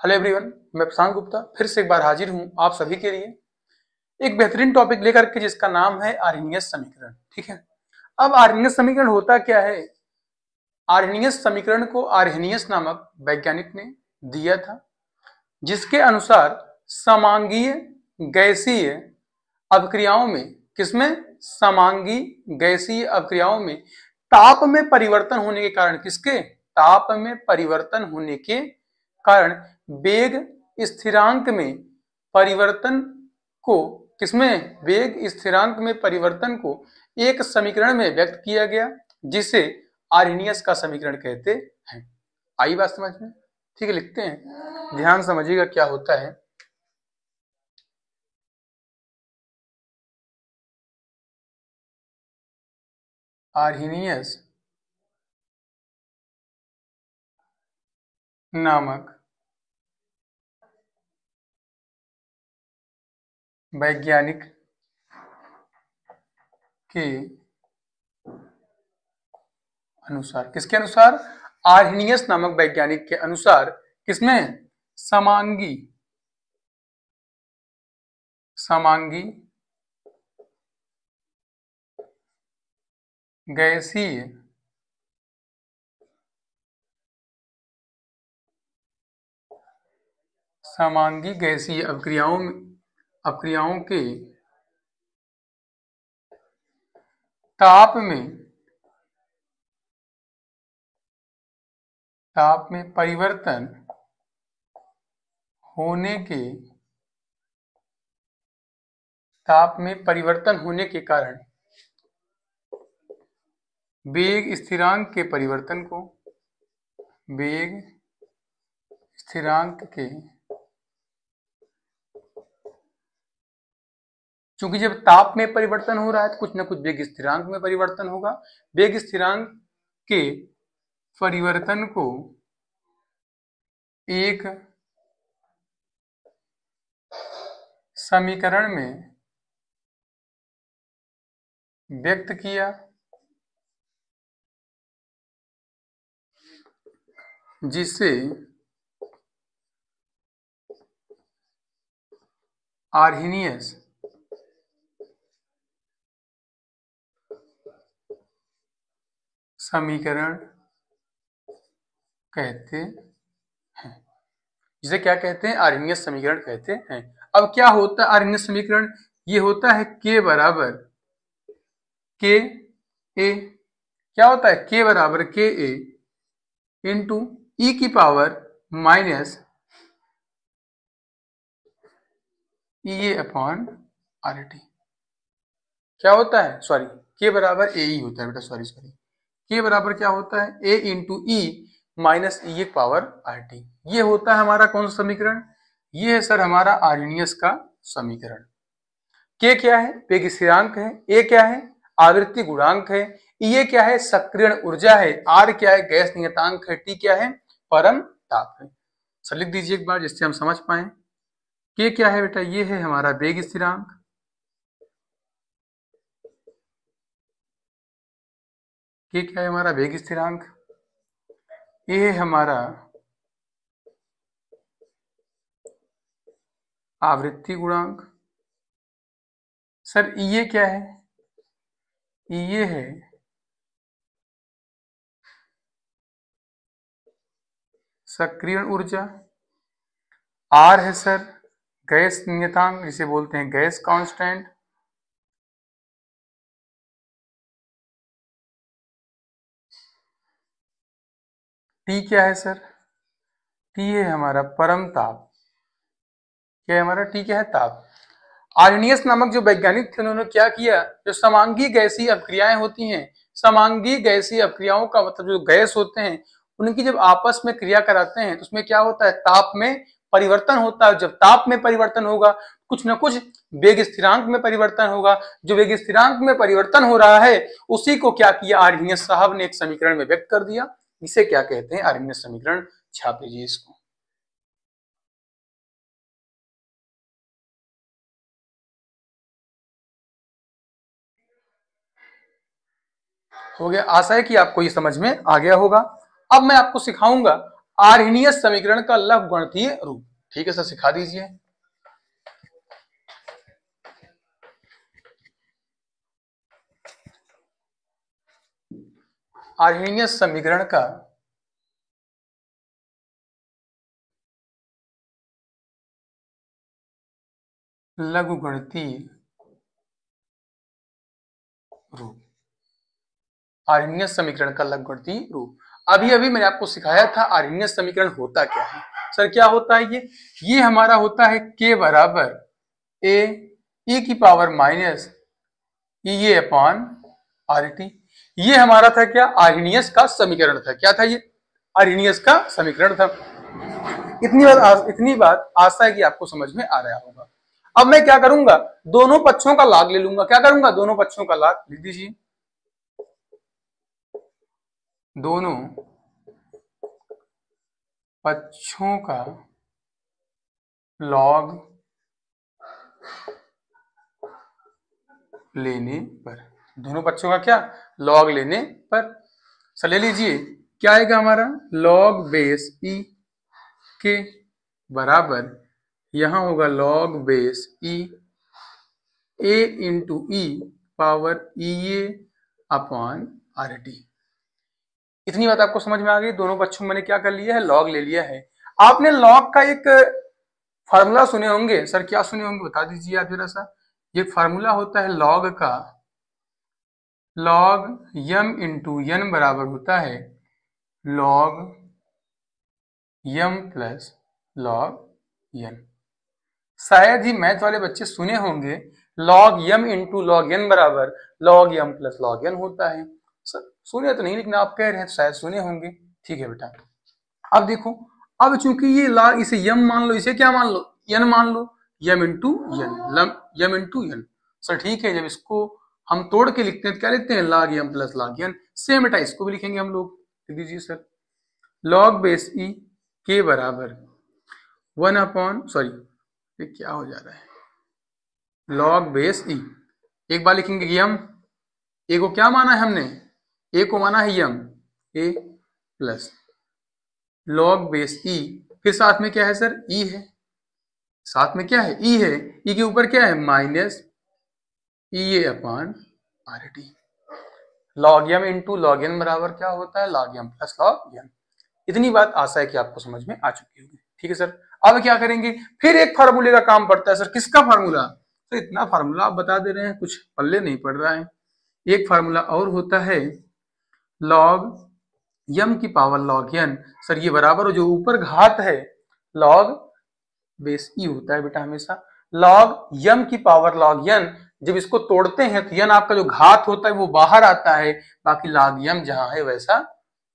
Hello everyone, मैं प्रशांत गुप्ता फिर से एक बार हाजिर हूं आप सभी के लिए एक बेहतरीन टॉपिक लेकर के जिसका नाम है आर्हेनियस समीकरण। ठीक है, अब आर्हेनियस समीकरण होता क्या है? आर्हेनियस समीकरण को आर्हेनियस नामक वैज्ञानिक ने दिया था, जिसके अनुसार समांगीय गैसीय अभिक्रियाओं में, किसमें? समांगी गैसीय अभिक्रियाओं में ताप में परिवर्तन होने के कारण, किसके? ताप में परिवर्तन होने के कारण वेग स्थिरांक में परिवर्तन को, किसमें? वेग स्थिरांक में परिवर्तन को एक समीकरण में व्यक्त किया गया, जिसे आर्हेनियस का समीकरण कहते हैं। आई बात समझ में? ठीक है, लिखते हैं, ध्यान समझिएगा क्या होता है। आर्हेनियस नामक वैज्ञानिक के अनुसार, किसके अनुसार? आर्हेनियस नामक वैज्ञानिक के अनुसार, किसमें? समांगी गैसीय अभिक्रियाओं के ताप में परिवर्तन होने के कारण वेग स्थिरांक के क्योंकि जब ताप में परिवर्तन हो रहा है तो कुछ ना कुछ वेग स्थिरांक में परिवर्तन होगा। वेग स्थिरांक के परिवर्तन को एक समीकरण में व्यक्त किया, जिसे आर्हेनियस समीकरण कहते हैं। जिसे क्या कहते हैं? आर्हेनियस समीकरण कहते हैं। अब क्या होता है आर्हेनियस समीकरण? ये होता है K बराबर के ए, क्या होता है? K बराबर के ए इंटू ई की पावर माइनस ई अपॉन आर टी। क्या होता है? सॉरी, K बराबर ए ई होता है बेटा, सॉरी K बराबर क्या होता है? ए इंटू ई माइनस ई पावर आर टी। ये होता है हमारा कौन सा समीकरण? ये है सर हमारा आर्हेनियस का समीकरण। K क्या है? वेग स्थिरांक है। ए क्या है? आवृत्ति गुणांक है। ये क्या है? सक्रियण ऊर्जा है। आर क्या है? गैस नियतांक है। टी क्या है? परम ताप है। सर लिख दीजिए एक बार जिससे हम समझ पाए। K क्या है बेटा? ये है हमारा वेग स्थिरांक, K क्या है? हमारा वेग स्थिरांक। ये है हमारा आवृत्ति गुणांक। सर ये क्या है? ये है सक्रियण ऊर्जा। आर है सर गैस नियतांक, जिसे बोलते हैं गैस कांस्टेंट। टी क्या है सर? टी है हमारा परम ताप। क्या है हमारा? टी क्या है? ताप। आर्हेनियस नामक जो वैज्ञानिक थे उन्होंने क्या किया? जो समांगी गैसीय अभिक्रियाएं होती हैं, समांगी गैसीय अभिक्रियाओं का मतलब जो गैस होते हैं उनकी जब आपस में क्रिया कराते हैं तो उसमें क्या होता है? ताप में परिवर्तन होता है। जब ताप में परिवर्तन होगा कुछ ना कुछ वेग स्थिरांक में परिवर्तन होगा। जो वेग स्थिरांक में परिवर्तन हो रहा है उसी को क्या किया आर्हेनियस साहब ने एक समीकरण में व्यक्त कर दिया। इसे क्या कहते हैं? आर्हेनियस समीकरण। छाप लीजिए इसको। हो गया। आशा है कि आपको ये समझ में आ गया होगा। अब मैं आपको सिखाऊंगा आर्हेनियस समीकरण का लघुगणकीय रूप। ठीक है सर, सिखा दीजिए। आर्हेनियस समीकरण का लघुगणकीय रूप। आर्हेनियस समीकरण का लघुगणकीय रूप। अभी अभी मैंने आपको सिखाया था आर्हेनियस समीकरण होता क्या है। सर क्या होता है ये हमारा होता है k बराबर ए की पावर माइनस ई अपॉन आर टी। ये हमारा था क्या, आर्हेनियस का समीकरण था। क्या था ये, आर्हेनियस का समीकरण था। इतनी बात आशा है कि आपको समझ में आ रहा होगा। अब मैं क्या करूंगा, दोनों पक्षों का लॉग ले लूंगा। क्या करूंगा, दोनों पक्षों का लॉग लिख दीजिए। दोनों पक्षों का लॉग लेने पर, दोनों पक्षों का क्या, लॉग लेने पर। सर ले लीजिए, क्या आएगा हमारा, लॉग बेस ई के बराबर, यहां होगा log base E A into E power E A upon R T. इतनी बात आपको समझ में आ गई। दोनों पक्षों में मैंने क्या कर लिया है, लॉग ले लिया है। आपने लॉग का एक फार्मूला सुने होंगे। सर क्या सुने होंगे बता दीजिए आप जरा सा। ये फार्मूला होता है लॉग का, लॉग यम इंटू एन बराबर होता है लॉग यम प्लस लॉग एन। शायद ही मैथ वाले बच्चे सुने होंगे log M into log N बराबर लॉग यम प्लस लॉग एन होता है। सर सुने तो नहीं, लेकिन आप कह रहे हैं तो शायद सुने होंगे। ठीक है बेटा, अब देखो, अब चूंकि ये लॉग, इसे यम मान लो, इसे क्या मान लो, एन मान लो, M into N, M into N. Sir ठीक है, जब इसको हम तोड़ के लिखते हैं तो क्या लिखते हैं, लॉग यम प्लस लॉग एन। सेम बेटा इसको भी लिखेंगे हम लोग। लिख दीजिए सर, लॉग बेस ई के बराबर 1 अपॉन, सॉरी ये क्या हो जा रहा है, लॉग बेस ई। एक बार लिखेंगे यम, ए को क्या माना है हमने, ए को माना है यम, ए प्लस लॉग बेस ई, फिर साथ में क्या है सर, ई है, साथ में क्या है, ई है, ई के ऊपर क्या है, minus E A upon R T. Log M into log N बराबर क्या होता है, लॉग यम प्लस लॉग एन। इतनी बात आशा है कि आपको समझ में आ चुकी होगी। ठीक है सर, अब क्या करेंगे, फिर एक फार्मूले का काम पड़ता है। सर किसका फार्मूला, तो इतना फार्मूला आप बता दे रहे हैं, कुछ पल्ले नहीं पड़ रहा है। एक फार्मूला और होता है लॉग यम की पावर लॉग एन। सर ये बराबर जो ऊपर घात है लॉग बेस ई होता है बेटा हमेशा। लॉग यम की पावर लॉग एन, जब इसको तोड़ते हैं तो यन आपका जो घात होता है वो बाहर आता है, बाकी लॉग यम जहां है वैसा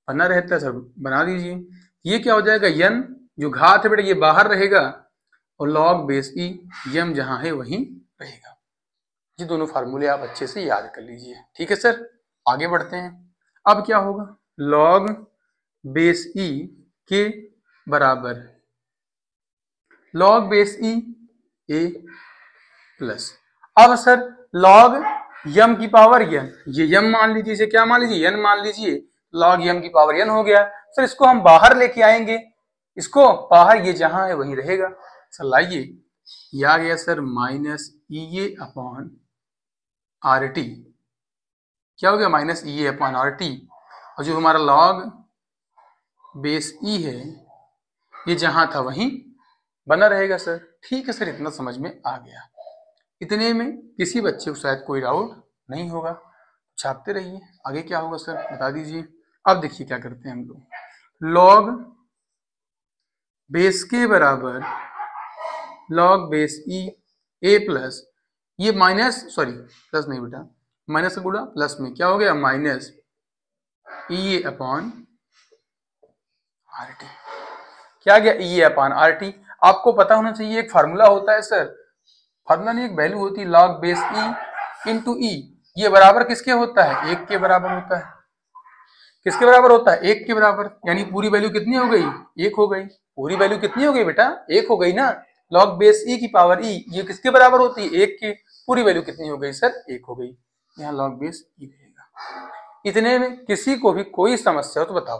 बना रहता है। सर बना दीजिए, ये क्या हो जाएगा, यन जो घात है बेटा ये बाहर रहेगा और लॉग बेस ई यम जहां है वहीं रहेगा। ये दोनों फार्मूले आप अच्छे से याद कर लीजिए। ठीक है सर, आगे बढ़ते हैं। अब क्या होगा, लॉग बेस ई के बराबर लॉग बेस ई ए प्लस, अब सर लॉग यम की पावर एन, ये यम मान लीजिए, इसे क्या मान लीजिए, एन मान लीजिए, लॉग यम की पावर एन हो गया। सर इसको हम बाहर लेके आएंगे, इसको बाहर, ये जहां है वहीं रहेगा। सर लाइए, ये आ गया sir minus E A upon R T. क्या हो गया, minus E A upon R T, और जो हमारा लॉग बेस ई है ये जहां था वहीं बना रहेगा। सर ठीक है सर, इतना समझ में आ गया। इतने में किसी बच्चे को शायद कोई डाउट नहीं होगा, छापते रहिए। आगे क्या होगा सर बता दीजिए। अब देखिए क्या करते हैं हम लोग, लॉग बेस के बराबर लॉग बेस ई ए प्लस, ये माइनस, सॉरी प्लस नहीं बेटा, माइनस का गुणा प्लस में क्या हो गया, minus E A upon R T. क्या गया, ई ए अपॉन आर टी। आपको पता होना चाहिए एक फार्मूला होता है सर, फार्मूला नहीं, एक वैल्यू होती है, लॉग बेस ई इंटू ई। ये बराबर किसके होता है, एक के बराबर होता है। किसके बराबर होता है, एक के बराबर, यानी पूरी वैल्यू कितनी हो गई, एक हो गई। पूरी वैल्यू कितनी हो गई बेटा, एक हो गई ना। लॉग बेस ई की पावर ई, ये किसके बराबर होती है, एक के। पूरी वैल्यू कितनी हो गई सर, एक हो गई। यहाँ लॉग बेस ई रहेगा। इतने में किसी को भी कोई समस्या हो तो बताओ।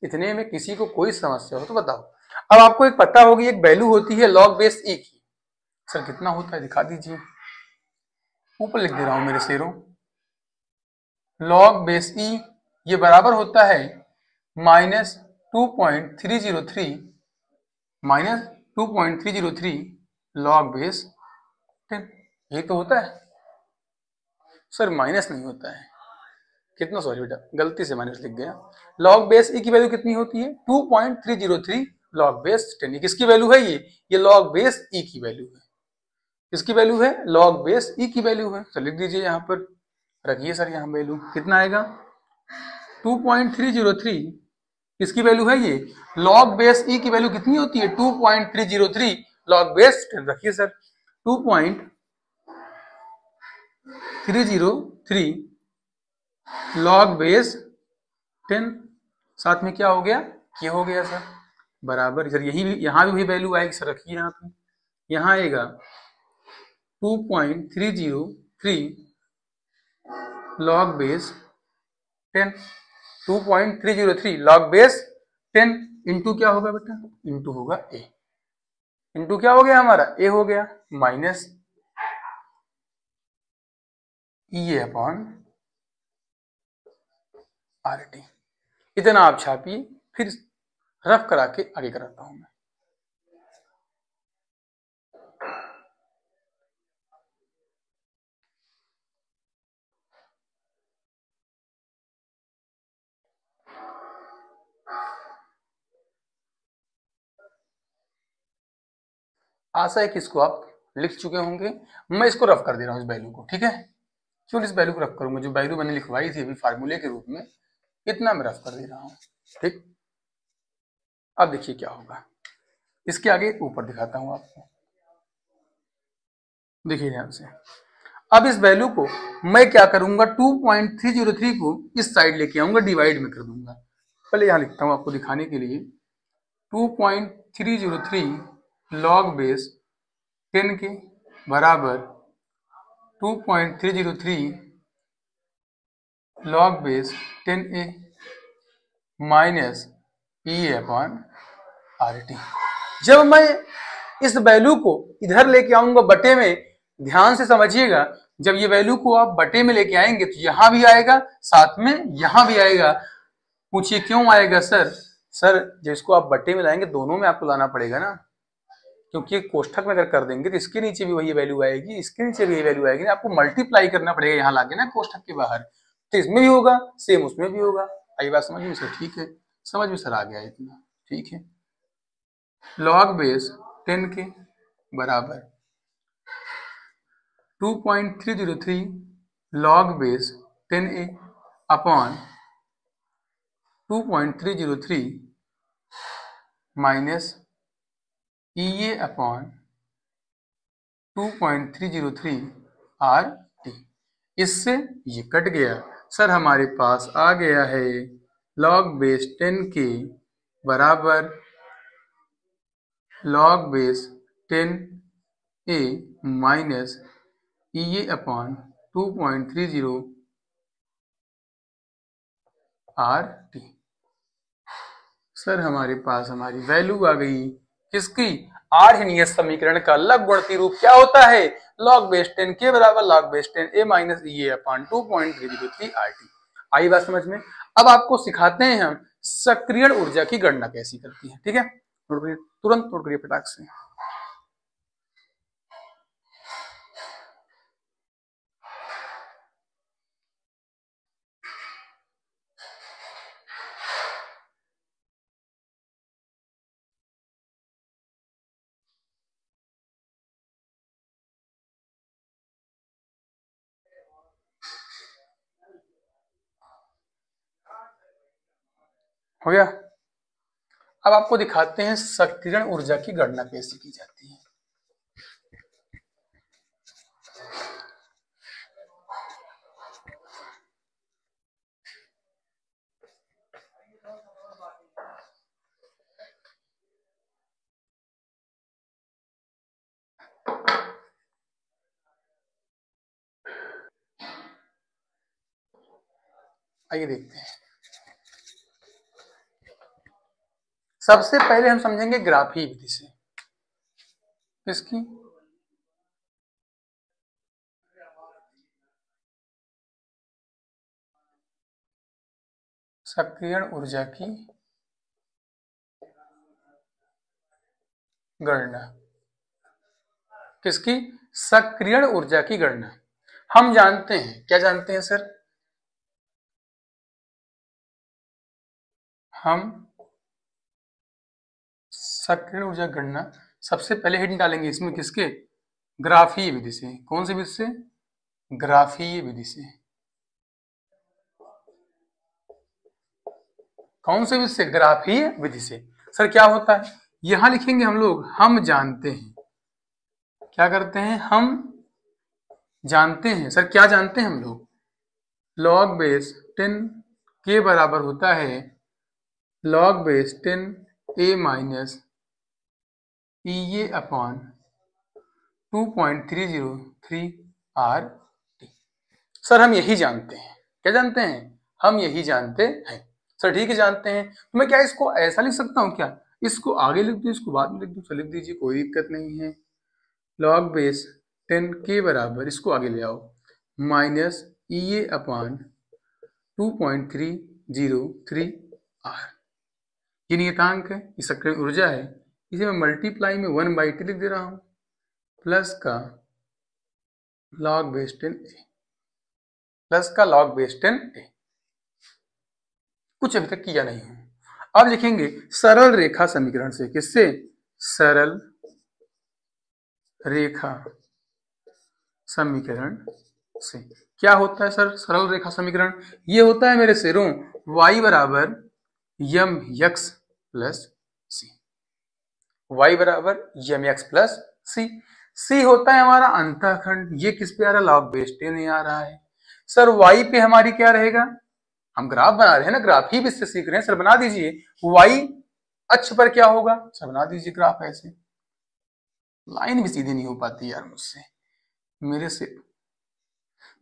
इतने में किसी को कोई समस्या हो तो बताओ। अब आपको एक पता होगी, एक वैल्यू होती है लॉग बेस ई की। सर कितना होता है दिखा दीजिए, ऊपर लिख दे रहा हूं मेरे शेरों। लॉग बेस ई ये बराबर होता है -2.303 -2.303 लॉग बेस 10। ये तो होता है सर, माइनस नहीं होता है। कितना, सॉरी बेटा गलती से माइनस लिख गया। लॉग बेस ई की वैल्यू कितनी होती है 2.303 लॉग बेस 10। किसकी वैल्यू है ये लॉग बेस ई की वैल्यू है। किसकी वैल्यू है, लॉग बेस ई की वैल्यू है। तो लिख दीजिए यहाँ पर, रखिए सर यहाँ वैल्यू कितना आएगा 2.303। किसकी वैल्यू है ये, लॉग बेस ई की वैल्यू कितनी होती है 2.303 लॉग बेस 10। रखिए सर 2.303 लॉग बेस 10, साथ में क्या हो गया, ये हो गया सर बराबर। सर यही यहाँ भी वही वैल्यू आएगी सर, रखिए यहाँ पे, यहाँ आएगा 2.303 log base 10। 2.303 log base 10 into क्या होगा बेटा, इंटू होगा ए। इंटू क्या हो गया हमारा, ए हो गया, माइनस ई अपॉन आर टी। इतना आप छापिए, फिर रफ करा के आगे कराता हूं मैं। आशा है कि इसको आप लिख चुके होंगे। मैं इसको रफ कर दे रहा हूं इस वैल्यू को, ठीक है। क्यों इस वैल्यू को रफ करूंगा, जो वैल्यू मैंने लिखवाई थी अभी फार्मूले के रूप में, इतना मैं रफ कर दे रहा हूं, ठीक। अब देखिए क्या होगा, इसके आगे ऊपर दिखाता हूं आपको, देखिए ध्यान से। अब इस वैल्यू को मैं क्या करूंगा 2.303 को इस साइड लेके आऊंगा, डिवाइड में कर दूंगा। पहले यहां लिखता हूं आपको दिखाने के लिए, 2.303 लॉग बेस 10 के बराबर 2.303 लॉग बेस 10a माइनस ई अपॉन आर टी। जब मैं इस वैल्यू को इधर लेके आऊंगा बटे में, ध्यान से समझिएगा, जब ये वैल्यू को आप बटे में लेके आएंगे तो यहां भी आएगा, साथ में यहां भी आएगा। पूछिए क्यों आएगा सर, सर जिसको आप बटे में लाएंगे दोनों में आपको लाना पड़ेगा ना, क्योंकि कोष्ठक में अगर कर देंगे तो इसके नीचे भी वही वैल्यू आएगी, इसके नीचे भी वही वैल्यू आएगी, आपको मल्टीप्लाई करना पड़ेगा यहाँ लाके ना कोष्ठक के बाहर। तो इसमें भी होगा सेम, उसमें भी होगा। आई बात समझ में सर, ठीक है, समझ में सर आ गया इतना, ठीक है। लॉग बेस 10 के बराबर 2.303 log base 10a upon 2.303 minus E A upon 2.303 R T. इससे ये कट गया सर, हमारे पास आ गया है लॉग बेस 10 के बराबर log base 10a minus E A upon 2.30 R T. Sir हमारे पास हमारी वैल्यू आ गई किसकी, आर्हेनियस समीकरण का लघुगणकीय रूप क्या होता है, लॉग बेस 10 के बराबर log base 10 a minus E A upon 2.303 R T. आई बात समझ में। अब आपको सिखाते हैं हम सक्रियण ऊर्जा की गणना कैसी करती है, ठीक है। नोट करिए, तुरंत नोट करिए फटाक से। हो गया। अब आपको दिखाते हैं सक्रियण ऊर्जा की गणना कैसे की जाती है। आइए देखते हैं। सबसे पहले हम समझेंगे ग्राफी विधि से। किसकी? सक्रियण ऊर्जा की गणना। किसकी? सक्रियण ऊर्जा की गणना। हम जानते हैं, क्या जानते हैं सर? हम सक्रियण ऊर्जा गणना सबसे पहले हिंट डालेंगे इसमें, किसके? ग्राफीय विधि से। कौन सी विधि से? ग्राफीय विधि से। कौन से विधि से? ग्राफीय विधि से। सर क्या होता है? यहां लिखेंगे हम लोग हम जानते हैं। क्या करते हैं? हम जानते हैं। सर क्या जानते हैं हम लोग? log बेस 10 के बराबर होता है log base 10 a minus EA upon 2.303 RT। Sir हम यही जानते हैं। क्या जानते हैं? हम यही जानते हैं। सर ठीक है, जानते हैं। तो मैं क्या इसको ऐसा लिख सकता हूँ क्या? इसको आगे लिख दूं, इसको बाद में लिख दूं? तो लिख दीजिए, कोई दिक्कत नहीं है। log बेस 10 के बराबर, इसको आगे ले आओ, माइनस EA अपॉन 2.303 R। ये नियतांक है, ये सक्रिय ऊर्जा है। इसे मैं मल्टीप्लाई में 1/t लिख दे रहा हूं, प्लस का log बेस 10a, प्लस का log बेस 10a। कुछ अभी तक किया नहीं हूं। अब लिखेंगे सरल रेखा समीकरण से। किससे? सरल रेखा समीकरण से। क्या होता है सर सरल रेखा समीकरण? ये होता है मेरे शेरों y बराबर यम यक्स प्लस सी। y बराबर यम एक्स प्लस सी। सी होता है हमारा अंतःखंड। ये किस पे आ रहा है? log बेस 10 आ रहा है। सर y पे हमारी क्या रहेगा? हम ग्राफ बना रहे हैं ना, ग्राफ ही इससे सीख रहे हैं। सर बना दीजिए, y अक्ष पर क्या होगा? सर बना दीजिए ग्राफ ऐसे। लाइन भी सीधी नहीं हो पाती यार मुझसे, मेरे से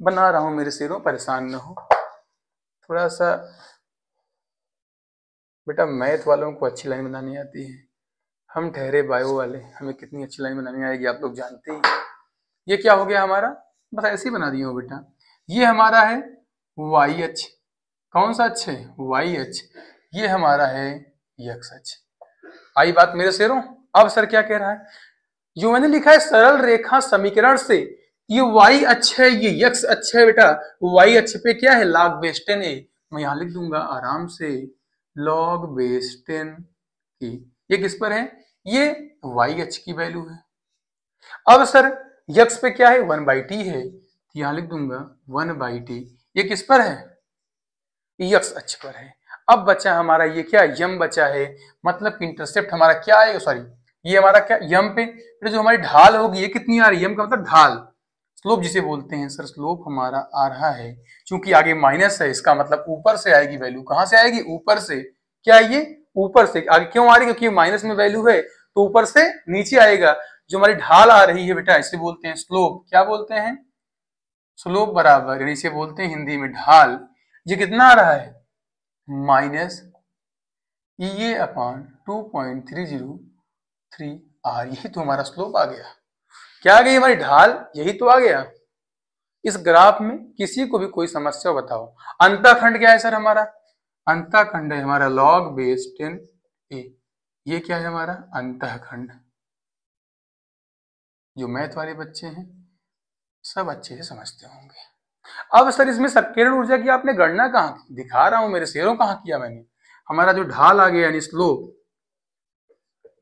बना रहा हूं। मेरे शेरों परेशान न हो थोड़ा सा। बेटा मैथ वालों को अच्छी लाइन बनानी आती है, हम ठहरे बायो वाले, हमें कितनी अच्छी लाइन बनानी आएगी आप लोग जानते ही। ये क्या हो गया हमारा? बस ऐसे ही बना दिए हो बेटा। ये हमारा है y अक्ष। कौन सा अक्ष है? y अक्ष। ये हमारा है x अक्ष। आई बात मेरे शेरों? अब सर क्या कह रहा है? जो मैंने लिखा है सरल रेखा समीकरण से, ये y अक्ष है, ये x अक्ष है बेटा। y अक्ष पे क्या है? log base 10a। मैं यहां लिख दूंगा आराम से log बेस 10 की। ये किस पर है? ये y अक्ष की वैल्यू है। अब सर x पे क्या है? 1/t है, तो यहां लिख दूंगा 1/t। ये किस पर है? x अक्ष पर है। अब बचा हमारा ये क्या? यम बचा है, मतलब इंटरसेप्ट हमारा क्या आएगा? सॉरी, ये हमारा क्या यम पे जो हमारी ढाल होगी ये कितनी आ रही है? यम का मतलब ढाल, स्लोप जिसे बोलते हैं। सर स्लोप हमारा आ रहा है, क्योंकि आगे माइनस है, इसका मतलब ऊपर से आएगी वैल्यू। कहां से आएगी? ऊपर से। क्या है ये? ऊपर से। आगे क्यों आ रही है? क्योंकि माइनस में वैल्यू है, तो ऊपर से नीचे आएगा। जो हमारी ढाल आ रही है बेटा, इसे बोलते हैं स्लोप। क्या बोलते हैं? स्लोप बराबर, यानी इसे बोलते हैं हिंदी में ढाल। ये कितना आ रहा है? Minus EA upon 2.303 R। यही तो हमारा स्लोप आ गया। क्या आ गई हमारी ढाल? यही तो आ गया। इस ग्राफ में किसी को भी कोई समस्या बताओ। अंतःखंड क्या है सर हमारा? अंतःखंड है हमारा log बेस 10a। ये क्या है हमारा? अंतःखंड। जो मैथ वाले बच्चे हैं सब अच्छे से समझते होंगे। अब सर इसमें संकीर्ण ऊर्जा की आपने गणना कहाँ की? दिखा रहा हूं मेरे शेरों, कहाँ किया मैंने। हमारा जो ढाल आ गया यानी स्लोप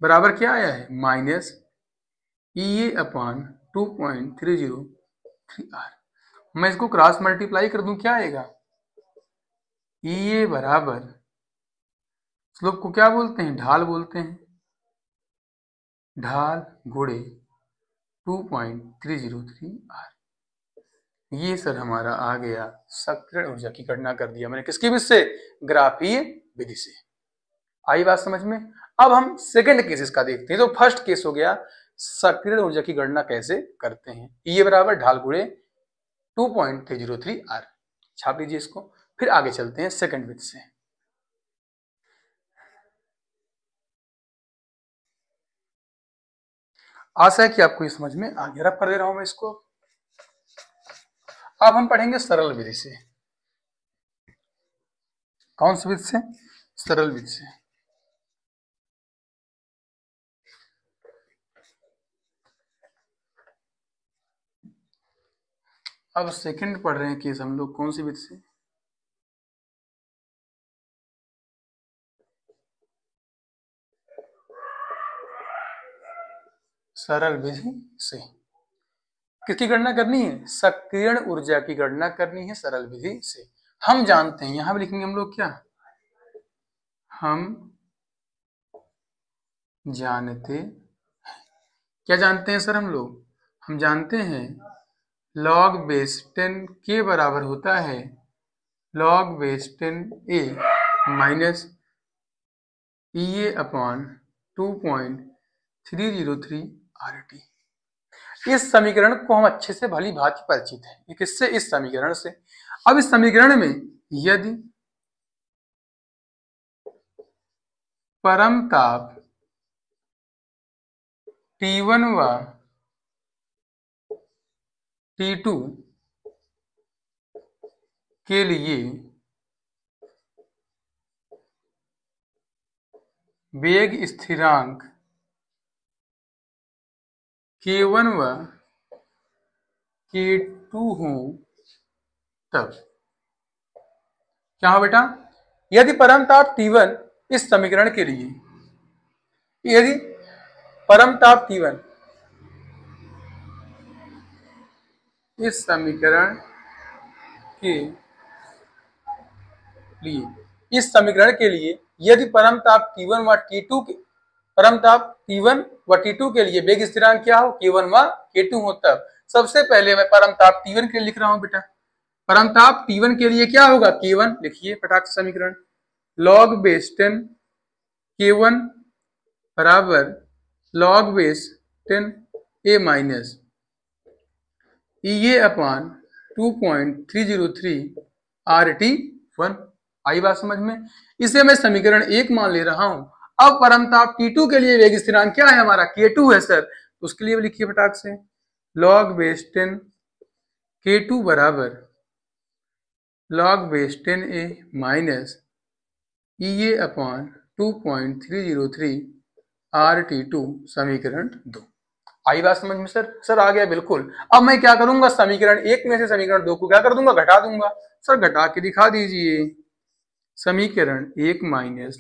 बराबर क्या आया है? Minus EA upon 2.303 R। मैं इसको क्रॉस मल्टीप्लाई कर दूं, क्या आएगा? EA बराबर, स्लोप को क्या बोलते हैं? ढाल बोलते हैं। ढाल गुणे 2.303 R। ये सर हमारा आ गया सक्रियण ऊर्जा की गणना कर दिया मैंने। किसकी विधि से? ग्राफीय विधि से। आई बात समझ में? अब हम सेकंड केस इसका देखते हैं। तो फर्स्ट केस हो गया सक्रियण ऊर्जा की गणना कैसे करते हैं। ये बराबर ढाल गुणे 2.303 R। छाप लीजिए इसको, फिर आगे चलते हैं सेकंड विधि से। आशा है कि आपको ये समझ में आ गया। रब कर दे रहा हूं मैं इसको। अब हम पढ़ेंगे सरल विधि से। कौन सी विधि से? सरल विधि से। अब सेकंड पढ़ रहे हैं केस हम लोग, कौन सी विधि से? सरल विधि से। किसकी गणना करनी है? सक्रियण ऊर्जा की गणना करनी है सरल विधि से। हम जानते हैं, यहां भी लिखेंगे हम लोग क्या? हम जानते, क्या जानते हैं सर हम लोग? हम जानते हैं log बेस 10 के बराबर होता है log base 10 a minus EA upon 2.303 RT। इस समीकरण को हम अच्छे से भली भांति परिचित हैं। ये किससे? इस समीकरण से। अब इस समीकरण में यदि परम ताप T1 व T2 के लिए वेग स्थिरांक K1 व K2 हो, तब क्या हो बेटा? यदि परम ताप T1 इस समीकरण के लिए, यदि परम ताप T1 इस समीकरण के लिए, इस समीकरण के लिए यदि परम ताप T1 व T2 के, परम ताप T1 व T2 के लिए वेग स्थिरांक क्या हो? K1 व K2 हो, तब सबसे पहले मैं परम ताप T1 के लिए लिख रहा हूं बेटा। परम ताप T1 के लिए क्या होगा? K1 लिखिए फटाक से समीकरण, log बेस 10 K1 बराबर log base 10 a minus EA upon 2.303 RT1। आई बात समझ में? इसे मैं समीकरण 1 मान ले रहा हूं। अब परम ताप T2 के लिए वेग स्थिरांक क्या है हमारा? K2 है सर, उसके लिए लिखिए फटाक से log बेस 10 K2 बराबर log base 10 a minus EA upon 2.303 RT2 समीकरण 2। आई बात समझ में सर? सर आ गया बिल्कुल। अब मैं क्या करूंगा? समीकरण 1 में से समीकरण 2 को क्या कर दूंगा? घटा दूंगा। सर घटा के दिखा दीजिए। समीकरण 1 माइनस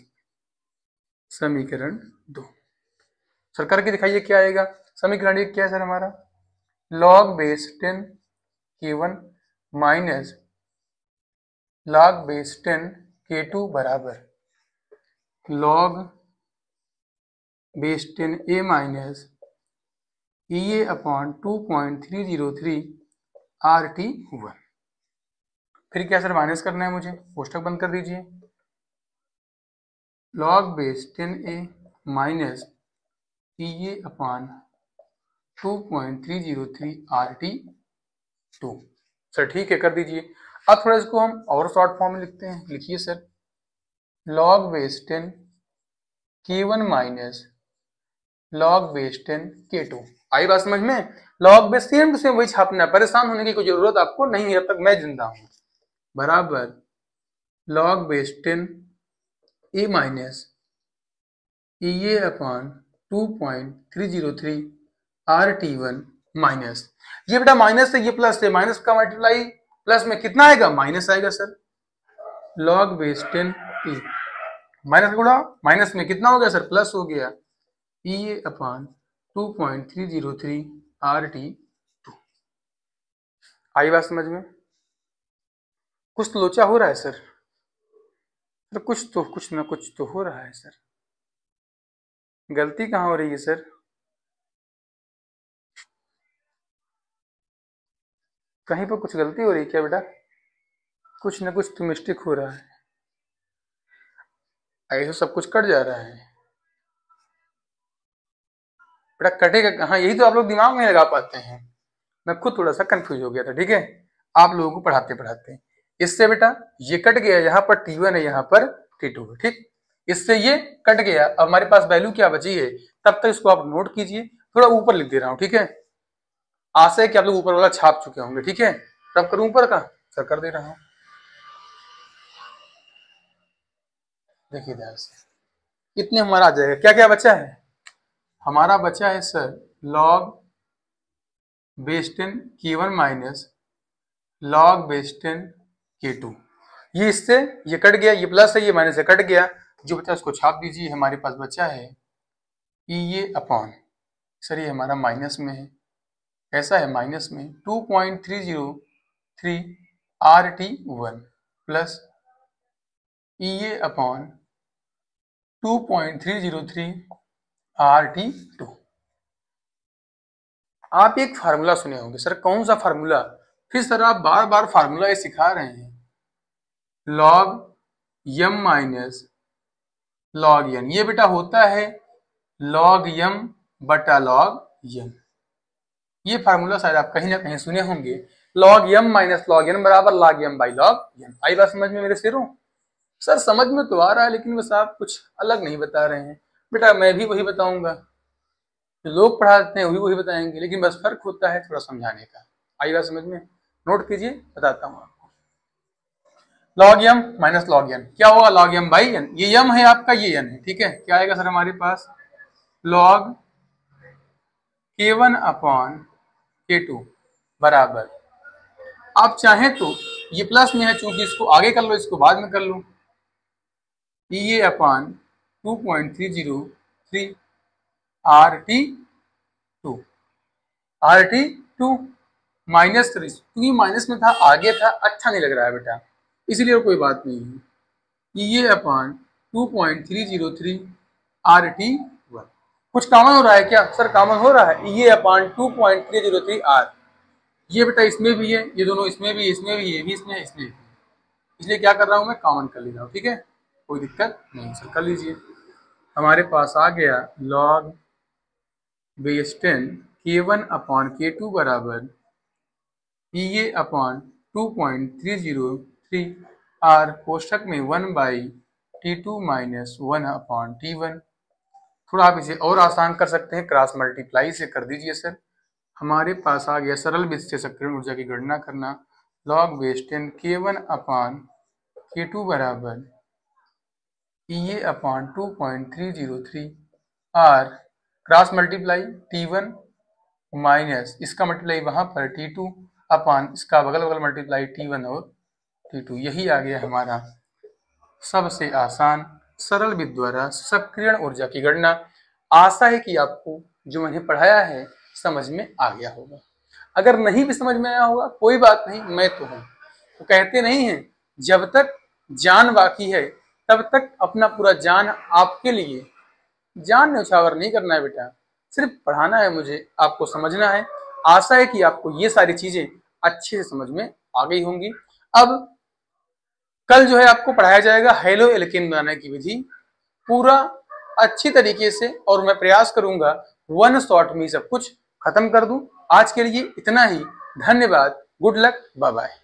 समीकरण 2 सर करके दिखाइए क्या आएगा? समीकरण 1 क्या है सर हमारा? log base 10 K1 minus log base 10 K2 बराबर log base 10 a minus EA upon 2.303 RT1। फिर क्या सर? माइनस करना है मुझे, कोष्टक बंद कर दीजिए। log base 10 a minus EA upon 2.303 RT2। Sir ठीक है, कर दीजिए। अब थोड़ा इसको हम और शॉर्ट फॉर्म में लिखते हैं। लिखिए sir log base 10 K1 minus log base 10 K2। आई बात समझ में? log base same to same वही छापना है, परेशान होने की कोई जरूरत आपको नहीं है, जब तक मैं जिंदा हूं। बराबर log base 10 a minus EA upon 2.303 RT1 minus, ये बेटा माइनस से ये प्लस है, माइनस का मल्टीप्लाई प्लस में कितना आएगा? माइनस आएगा sir. log base 10 a minus गुणा माइनस में कितना हो गया सर? प्लस हो गया EA अपॉन 2.303 RT2। आई बात समझ में? कुछ तो लोचा हो रहा है सर, कुछ ना कुछ तो हो रहा है सर। गलती कहाँ हो रही है सर? कहीं पर कुछ गलती हो रही है क्या बेटा? कुछ ना कुछ तो मिस्टेक हो रहा है। ऐसे सब कुछ कट जा रहा है बेटा। कटेगा कहाँ? यही तो आप लोग दिमाग में लगा पाते हैं। मैं खुद थोड़ा सा कंफ्यूज हो गया था, ठीक है, आप लोगों को पढ़ाते पढ़ाते। इससे बेटा ये कट गया, यहाँ पर T1 है, यहाँ पर T2 है, ठीक। इससे ये कट गया। अब हमारे पास वैल्यू क्या बची है? तब तक इसको आप नोट कीजिए, थोड़ा ऊपर लिख दे रहा हूँ, ठीक है। आशा है कि आप लोग ऊपर वाला छाप चुके होंगे, ठीक है। तब करूँ ऊपर का, सर कर दे रहा हूँ। देखिए ध्यान से, कितने हमारा आ जाएगा, क्या क्या बचा है हमारा, बचा है sir log base 10 k1 minus log base 10 k2। ये इससे ये कट गया, ये प्लस है, ये माइनस से कट गया, जो बचा उसको छाप दीजिए। हमारे पास बचा है ये अपॉन, सर ये हमारा माइनस में है, ऐसा है माइनस में 2.303 RT1 प्लस ये अपॉन 2.303 RT2। आप एक फार्मूला सुने होंगे, सर कौन सा फार्मूला, फिर सर आप बार बार फार्मूला ये सिखा रहे हैं, log m minus log n। ये बेटा होता है log m बटा log n। ये फार्मूला शायद आप कहीं ना कहीं सुने होंगे, log m minus log n बराबर log m by log n। आई बात समझ में मेरे शेरों? सर समझ में तो आ रहा है, लेकिन बस आप कुछ अलग नहीं बता रहे हैं। बेटा मैं भी वही बताऊंगा, जो लोग पढ़ाते हैं वही बताएंगे, लेकिन बस फर्क होता है थोड़ा समझाने का। आई बात समझ में? नोट कीजिए, बताता हूँ आपको। log m minus log n क्या होगा, log m बाई n। ये m है आपका, ये n है, ठीक है। क्या आएगा सर हमारे पास, log k1 अपॉन k2 बराबर, आप चाहें तो ये प्लस में है, चूंकि इसको आगे कर लो, इसको बाद में कर लो, ये अपॉन 2.303 RT2 माइनस, क्योंकि माइनस में था, आगे था, अच्छा नहीं लग रहा है बेटा, इसलिए कोई बात नहीं है। ये अपॉन 2.303 RT1। कुछ कॉमन हो रहा है क्या सर? कॉमन हो रहा है, ये अपॉन 2.303 R। ये बेटा इसमें भी है, ये दोनों इसमें भी, इसमें भी, ये भी इसमें, इसमें भी, इसलिए क्या कर रहा हूं मैं, कॉमन कर ले रहा हूं, ठीक है। कोई दिक्कत नहीं सर, कर लीजिए। हमारे पास आ गया log base 10 k1 upon k2 बराबर ये अपॉन 2.303 R कोष्ठक में 1 by T2 minus 1 upon T1। थोड़ा आप इसे और आसान कर सकते हैं, क्रॉस मल्टीप्लाई से कर दीजिए सर। हमारे पास आ गया सरल विधि से सक्रियण ऊर्जा की गणना करना, log base 10 k1 upon k2 बराबर ये upon 2.303 R cross multiply T1 minus इसका मल्टीप्लाई वहां पर T2 अपॉन इसका बगल बगल मल्टीप्लाई T1 और T2। यही आ गया हमारा सबसे आसान सरल विधि द्वारा सक्रियण ऊर्जा की गणना। आशा है कि आपको जो मैंने पढ़ाया है समझ में आ गया होगा। अगर नहीं भी समझ में आया होगा कोई बात नहीं, मैं तो हूं। तो कहते नहीं हैं, जब तक जान बाकी है तब तक अपना पूरा जान आपके लिए, जान न्यौछावर नहीं करना है बेटा, सिर्फ पढ़ाना है मुझे, आपको समझना है। आशा है कि आपको ये सारी चीजें अच्छे से समझ में आ गई होंगी। अब कल जो है आपको पढ़ाया जाएगा हेलो एल्केन बनाने की विधि पूरा अच्छी तरीके से, और मैं प्रयास करूंगा वन शॉट में सब कुछ खत्म कर दूं। आज के लिए इतना ही, धन्यवाद, गुड लक, बाय बाय।